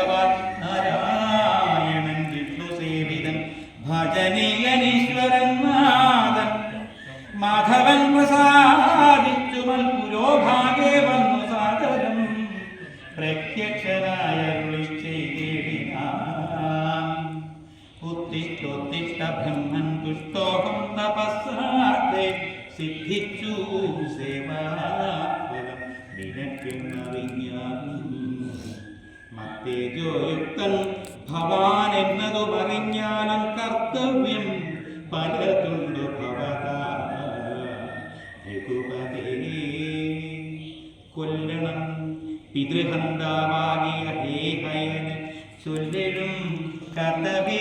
ഭഗവാൻ നാരായണൻ വിഷ്ണു സേവിതൻ ഭജനീയനീശ്വരൻ നാഥൻ മാധവൻ പ്രസാദിച്ചു മൽപുരോഭാഗേ വന്നു സാദരം പ്രത്യക്ഷനായ ഉത്തിഷ്ഠോത്തിഷ്ഠ ബ്രഹ്മൻ തുഷ്ടോഹം തപസ്സാതെ സിദ്ധിച്ചു സേവാഫലം നിനക്കെന്ന വിജ്ഞാനം മത്തേജോയുക്തൻ ഭവാൻ എന്നതു അറിഞ്ഞാലും കർത്തവ്യം പലതുണ്ടു ഭവതാ രഘുപതേ കൊല്ലണം പിതൃഹന്താവാകിയ ഹേ ഹയന് ചൊല്ലിടും കർത്തവ്യ